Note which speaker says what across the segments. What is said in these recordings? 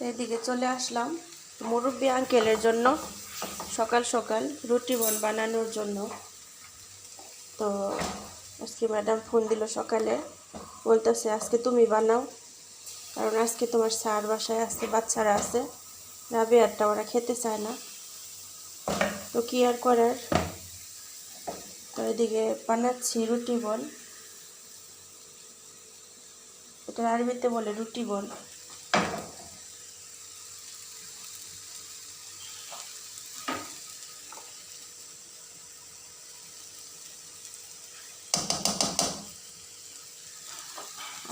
Speaker 1: এদিকে চলে আসলাম মুরব্বি আঙ্কেলের জন্য সকাল সকাল রুটি বানানোর জন্য। তো আজকে ম্যাডাম ফোন দিল সকালে, বলতেছে আজকে তুমি বানাও, কারণ আজকে তোমার স্যার বাসায় আছে, বাচ্চারা আছে, রাবেয়ারটা ওরা খেতে চায় না। তো কি আর করার। তো এদিকে বানাচ্ছি রুটি বল, এটা আরবিতে বলে রুটি বল।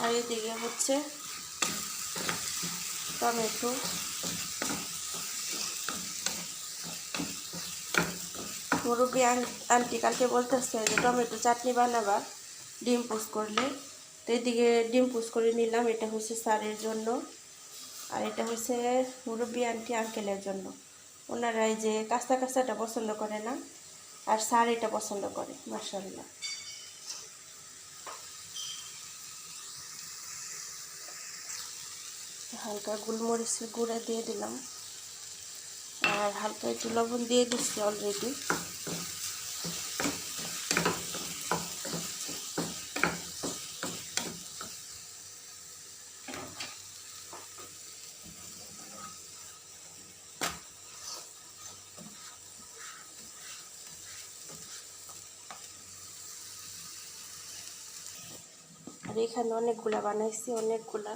Speaker 1: আর এদিকে হচ্ছে টমেটো, মুরব্বি আন্টি কালকে বলতেছে যে টমেটো চাটনি বানাবা ডিম পুষ করলে। তো এদিকে ডিম পুষ করে নিলাম, এটা হচ্ছে স্যারের জন্য, আর এটা হচ্ছে মুরব্বি আন্টি আঙ্কেলের জন্য। ওনারা এই যে কাঁচা কাঁচাটা পছন্দ করে না, আর স্যার এটা পছন্দ করে মাশাআল্লাহ। হালকা গোলমরিচের গুঁড়া দিয়ে দিলাম, আর হালকা একটু লবণ দিয়ে দিচ্ছি অলরেডি। আর এখানে অনেকগুলা বানাইছি, অনেকগুলা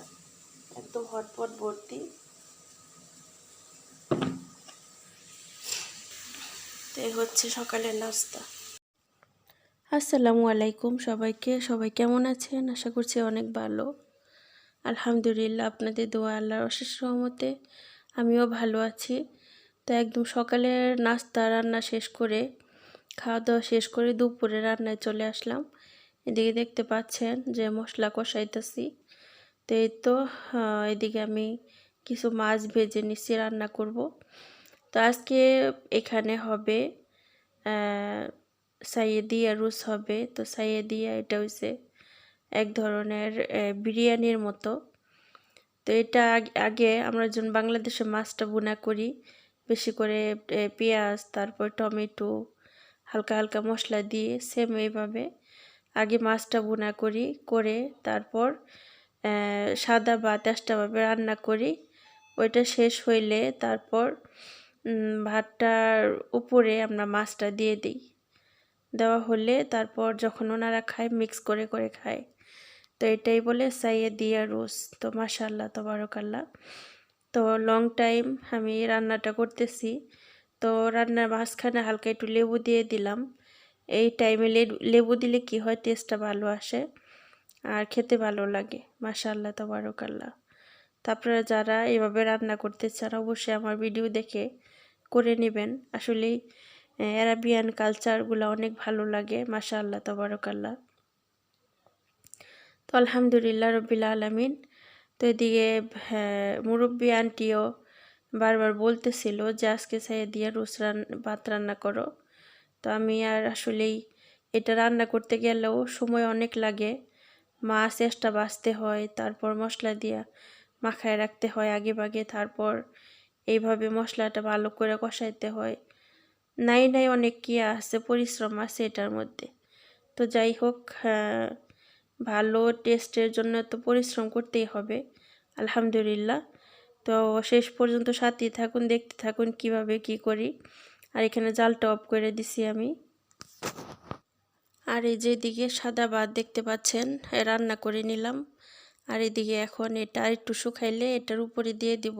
Speaker 1: একদম হটপট ভর্তি। তো এই হচ্ছে সকালের নাস্তা। আসসালামু আলাইকুম সবাইকে, সবাই কেমন আছেন? আশা করছি অনেক ভালো। আলহামদুলিল্লাহ, আপনাদের দোয়া আল্লাহর অশেষ রহমতে আমিও ভালো আছি। তো একদম সকালের নাস্তা রান্না শেষ করে, খাওয়া দাওয়া শেষ করে দুপুরে রান্নায় চলে আসলাম। এদিকে দেখতে পাচ্ছেন যে মশলা কষাইতেছি। তো এই তো এদিকে আমি কিছু মাছ ভেজে নিচ্ছি, রান্না করব। তো আজকে এখানে হবে সাইয়েদিয়া রুস হবে। তো সাইয়েদিয়া এটা হচ্ছে এক ধরনের বিরিয়ানির মতো। তো এটা আগে আমরা যখন বাংলাদেশে মাছটা ভুনা করি, বেশি করে পেঁয়াজ, তারপর টমেটো, হালকা হালকা মশলা দিয়ে সেম এইভাবে আগে মাছটা ভুনা করি, করে তারপর সাদা বা তেষ্টাভাবে রান্না করি। ওইটা শেষ হইলে তারপর ভাতটার উপরে আমরা মাছটা দিয়ে দিই। দেওয়া হলে তারপর যখন ওনারা খায় মিক্স করে করে খায়। তো এটাই বলে সাইয়েদিয়া রোস। তো মাশাআল্লাহ তাবারাকাল্লাহ। তো লং টাইম আমি রান্নাটা করতেছি। তো রান্নার মাঝখানে হালকা একটু লেবু দিয়ে দিলাম। এই টাইমে লেবু দিলে কি হয়, টেস্টটা ভালো আসে আর খেতে ভালো লাগে। মাশাআল্লাহ তাবারাকাল্লাহ। তো আপনারা যারা এভাবে রান্না করতে চান অবশ্যই আমার ভিডিও দেখে করে নেবেন। আসলেই আরাবিয়ান কালচারগুলো অনেক ভালো লাগে। মাশাআল্লাহ তাবারাকাল্লাহ। তো আলহামদুলিল্লাহ রব্বিল আলামিন। তো এদিকে মুরব্বি আন্টিও বারবার বলতেছিল যে আজকে সাইয়েদিয়া রোস ভাত রান্না করো। তো আমি আর আসলেই এটা রান্না করতে গেলেও সময় অনেক লাগে। মাছ এক্সট্রা বাছতে হয়, তারপর মশলা দিয়া মাখায় রাখতে হয় আগে ভাগে, তারপর এইভাবে মশলাটা ভালো করে কষাইতে হয়। নাই অনেক কি আছে, পরিশ্রম আছে এটার মধ্যে। তো যাই হোক, ভালো টেস্টের জন্য তো পরিশ্রম করতেই হবে আলহামদুলিল্লাহ। তো শেষ পর্যন্ত সাথেই থাকুন, দেখতে থাকুন কিভাবে কি করি। আর এখানে জালটা অফ করে দিছি আমি। আর এই যেদিকে সাদা ভাত দেখতে পাচ্ছেন রান্না করে নিলাম। আর এদিকে এখন এটা একটু শুকাইলে এটার উপরে দিয়ে দিব,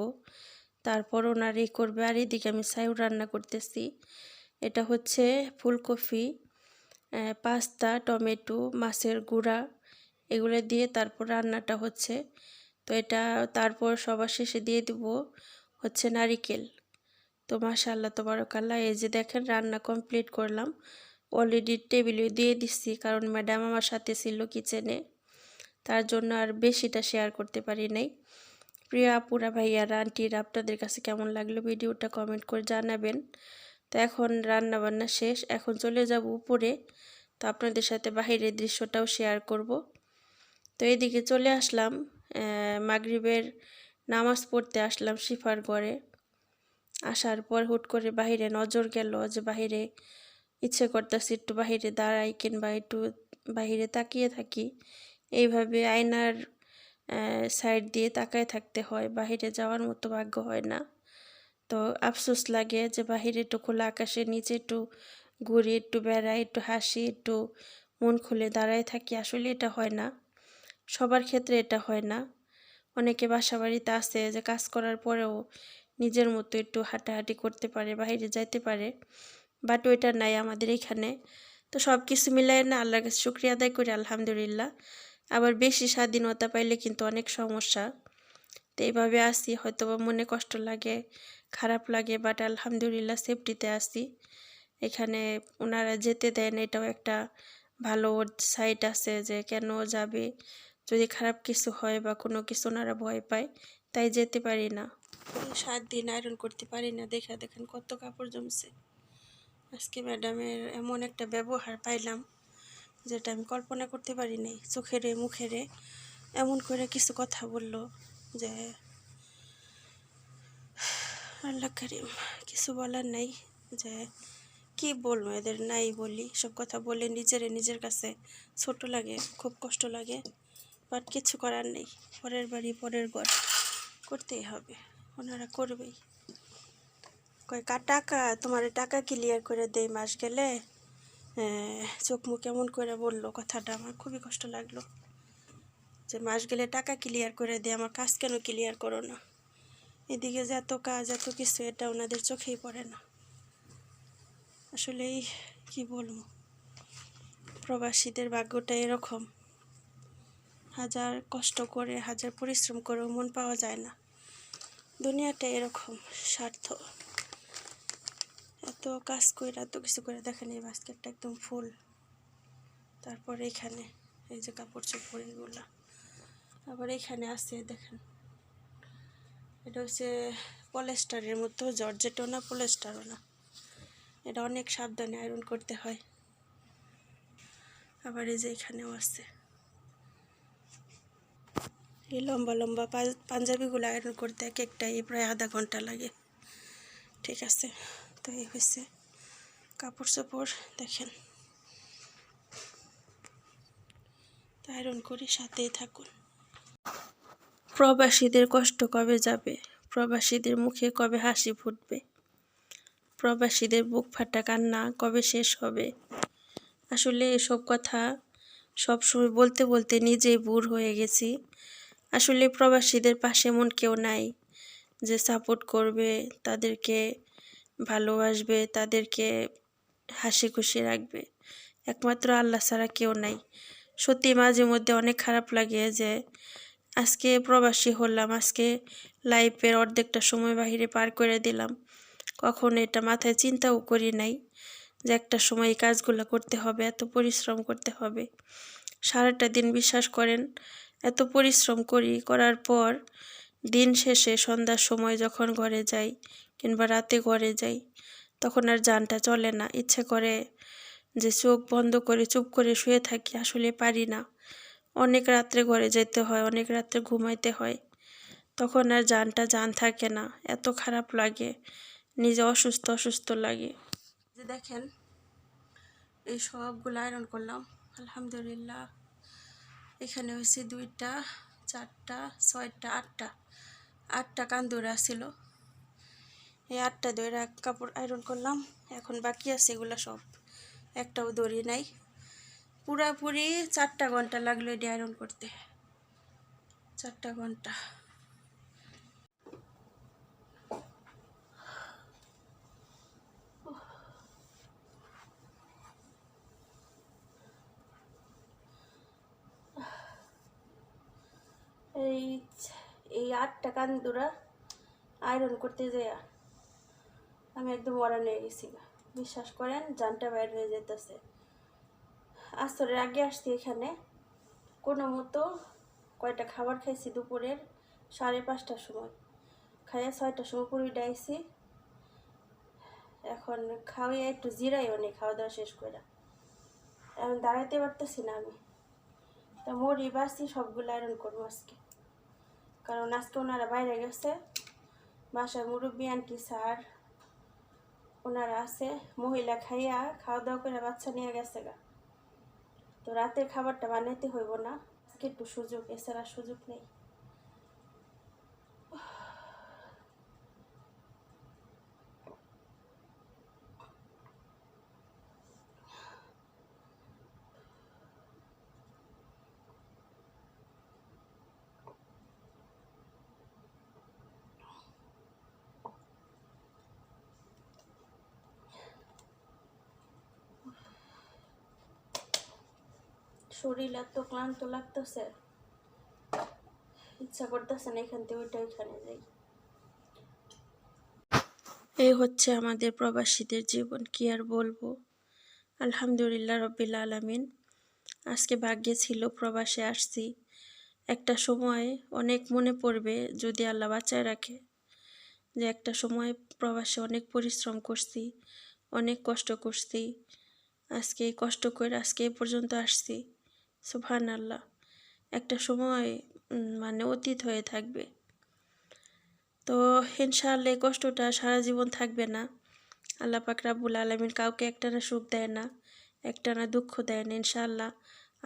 Speaker 1: তারপর ওনার করবে। আর এদিকে আমি সাইউ রান্না করতেছি। এটা হচ্ছে ফুলকপি, পাস্তা, টমেটো, মাছের গুঁড়া এগুলো দিয়ে তারপর রান্নাটা হচ্ছে। তো এটা তারপর সবার শেষে দিয়ে দিব হচ্ছে নারিকেল। তো মাশাআল্লাহ তাবারাকাল্লাহ। এই যে দেখেন রান্না কমপ্লিট করলাম, অলরেডি টেবিলে দিয়ে দিচ্ছি, কারণ ম্যাডাম আমার সাথে ছিল কিচেনে, তার জন্য আর বেশিটা শেয়ার করতে পারি নাই। প্রিয় আপুরা, ভাইয়ারা, আন্টিরা, আপনাদের কাছে কেমন লাগলো ভিডিওটা কমেন্ট করে জানাবেন। তো এখন রান্না বান্না শেষ, এখন চলে যাব উপরে। তো আপনাদের সাথে বাহিরের দৃশ্যটাও শেয়ার করব। তো এদিকে চলে আসলাম মাগরিবের নামাজ পড়তে আসলাম শিফার ঘরে। আসার পর হুট করে বাহিরে নজর গেল যে বাহিরে ইচ্ছে করতেছে একটু বাহিরে দাঁড়াই কিংবা একটু বাহিরে তাকিয়ে থাকি। এইভাবে আয়নার সাইড দিয়ে তাকায় থাকতে হয়, বাহিরে যাওয়ার মতো ভাগ্য হয় না। তো আফসোস লাগে যে বাহিরে একটু খোলা আকাশের নিচে একটু ঘুরি, একটু বেড়াই, একটু হাসি, একটু মন খুলে দাঁড়ায় থাকি। আসলে এটা হয় না, সবার ক্ষেত্রে এটা হয় না। অনেকে বাসা বাড়িতে আছে যে কাজ করার পরেও নিজের মতো একটু হাঁটাহাঁটি করতে পারে, বাইরে যাইতে পারে, বাট ওইটা নাই আমাদের এখানে। তো সব কিছু মিলাই না আল্লাহর কাছে শুকরিয়া আদায় করি, আলহামদুলিল্লাহ। আবার বেশি স্বাধীনতা পাইলে কিন্তু অনেক সমস্যা। তো এইভাবে আসি, হয়তো বা মনে কষ্ট লাগে, খারাপ লাগে, বাট আলহামদুলিল্লাহ সেফটিতে আসি। এখানে ওনারা যেতে দেন, এটাও একটা ভালো সাইড আছে যে কেন যাবে, যদি খারাপ কিছু হয় বা কোনো কিছু ওনারা ভয় পায়, তাই যেতে পারি না। 7 দিন আয়রন করতে পারি না, দেখেন কত কাপড় জমছে। আজকে ম্যাডামের এমন একটা ব্যবহার পাইলাম যেটা আমি কল্পনা করতে পারি নাই। চোখেরে মুখেরে এমন করে কিছু কথা বলল যে আল্লাহ করিম, কিছু বলার নাই। যে কি বলবো, এদের নাই বলি, সব কথা বলে নিজের কাছে ছোট লাগে, খুব কষ্ট লাগে, বাট কিছু করার নেই। পরের বাড়ি পরের ঘর, করতেই হবে, ওনারা করবেই। কয় টাকা, তোমার টাকা ক্লিয়ার করে দেই মাস গেলে। চোখ মুখ কেমন করে বললো, কথাটা আমার খুবই কষ্ট লাগলো। যে মাস গেলে টাকা ক্লিয়ার করে দেয়, আমার কাজ কেন ক্লিয়ার করো না? এদিকে যে এত কাজ এত কিছু, এটা ওনাদের চোখেই পড়ে না। আসলেই কি বলবো, প্রবাসীদের ভাগ্যটা এরকম। হাজার কষ্ট করে, হাজার পরিশ্রম করেও মন পাওয়া যায় না। দুনিয়াটা এরকম স্বার্থ। এত কাজ করে, এত কিছু করে, দেখেন এই বাস্কেটটা একদম ফুল। তারপর এখানে এই যে কাপড় চোপড় এগুলা, আবার এখানে আছে দেখেন, এটা হচ্ছে পলেস্টারের মতো, জর্জেটও না পলেস্টারও না। এটা অনেক সাবধানে আয়রন করতে হয়। আবার এই যে এখানেও আছে, এই লম্বা লম্বা পাঞ্জাবিগুলো আয়রন করতে এক একটাই প্রায় আধা ঘন্টা লাগে। ঠিক আছে, তো এই হয়েছে কাপড় চোপড়। দেখেন আয়রন করি, সাথেই থাকুন। প্রবাসীদের কষ্ট কবে যাবে? প্রবাসীদের মুখে কবে হাসি ফুটবে? প্রবাসীদের বুক ফাটা কান্না কবে শেষ হবে? আসলে এসব কথা সবসময় বলতে বলতে নিজেই বুড় হয়ে গেছি। আসলে প্রবাসীদের পাশে এমন কেউ নাই যে সাপোর্ট করবে, তাদেরকে ভালোবাসবে, তাদেরকে হাসি খুশি রাখবে। একমাত্র আল্লাহ ছাড়া কেউ নাই। সত্যি মাঝে মধ্যে অনেক খারাপ লাগে যে আজকে প্রবাসী হলাম, আজকে লাইফের অর্ধেকটা সময় বাহিরে পার করে দিলাম। কখনো এটা মাথায় চিন্তাও করি নাই যে একটা সময় এই কাজগুলো করতে হবে, এত পরিশ্রম করতে হবে। সারাটা দিন বিশ্বাস করেন এত পরিশ্রম করার পর দিন শেষে সন্ধ্যার সময় যখন ঘরে যাই কিংবা রাতে ঘরে যাই, তখন আর জানটা চলে না। ইচ্ছে করে যে চোখ বন্ধ করে চুপ করে শুয়ে থাকি, আসলে পারি না। অনেক রাত্রে ঘরে যেতে হয়, অনেক রাত্রে ঘুমাইতে হয়, তখন আর জান থাকে না। এত খারাপ লাগে, নিজে অসুস্থ লাগে। যে দেখেন এই সবগুলো আয়রন করলাম, আলহামদুলিল্লাহ। এখানে হয়েছে 2টা 4টা 6টা 8টা কান্দুরা ছিল। এই 8টা দইরা কাপড় আয়রন করলাম। এখন বাকি আছে এগুলো সব, একটাও দড়ি নাই। পুরাপুরি 4টা ঘন্টা লাগলো এটি আয়রন করতে, 4টা ঘন্টা। এই এই 8টা কান্দুরা আয়রন করতে যাই আমি একদম ওরা নিয়ে গেছি, বিশ্বাস করেন জানটা বাইর হয়ে যেতেছে। আসরের আগে আসছি এখানে, কোনো মতো কয়টা খাবার খাইছি দুপুরের 5:30টার সময়, খাইয়া 6টার সময় পুরী ডাইছি। এখন খাওয়াইয়া একটু জিরাইও নেই, খাওয়া দাওয়া শেষ করে এখন দাঁড়াইতে পারতেছি না আমি। তা মরি বাসি সবগুলো আয়রন করবো আজকে। কারণ আজকে ওনারা বাইরে গেছে, বাসায় মুরব্বী আন্টি স্যার ওনারা আছে, মহিলা খাওয়া দাওয়া করে বাচ্চা নিয়ে গেছে গা। তো রাতের খাবারটা বানাইতে হইব না, আজকে একটু সুযোগ, এছাড়া সুযোগ নেই। শরীর এত ক্লান্ত লাগতেছে, ইচ্ছা করতেছে না এখান থেকে ওইখানে যাই। এই হচ্ছে আমাদের প্রবাসীদের জীবন, কি আর বলবো। আলহামদুলিল্লাহ রব্বিল আলামিন। আজকে ভাগ্যে ছিল প্রবাসে আসছি। একটা সময় অনেক মনে পড়বে যদি আল্লাহ বাঁচায় রাখে, যে একটা সময় প্রবাসে অনেক পরিশ্রম করছি, অনেক কষ্ট করছি, আজকে এই কষ্ট করে আজকে এই পর্যন্ত আসছি। সুবহানাল্লাহ। একটা সময় মানে অতীত হয়ে থাকবে। তো ইনশাআল্লাহ এই কষ্টটা সারা জীবন থাকবে না। আল্লাহ পাক রাব্বুল আলামিন কাউকে একটানা সুখ দেয় না, একটানা দুঃখ দেয় না। ইনশাআল্লাহ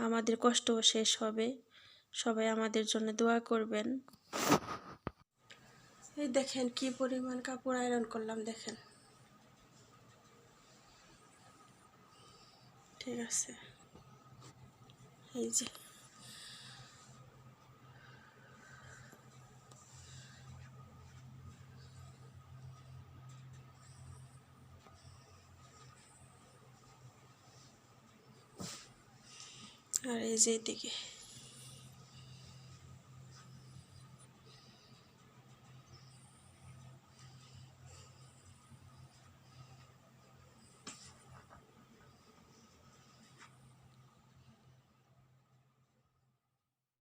Speaker 1: আমাদের কষ্টও শেষ হবে। সবাই আমাদের জন্য দোয়া করবেন। এই দেখেন কি পরিমাণ কাপড় আয়রন করলাম, দেখেন। ঠিক আছে, এই যে আর এই যে এদিকে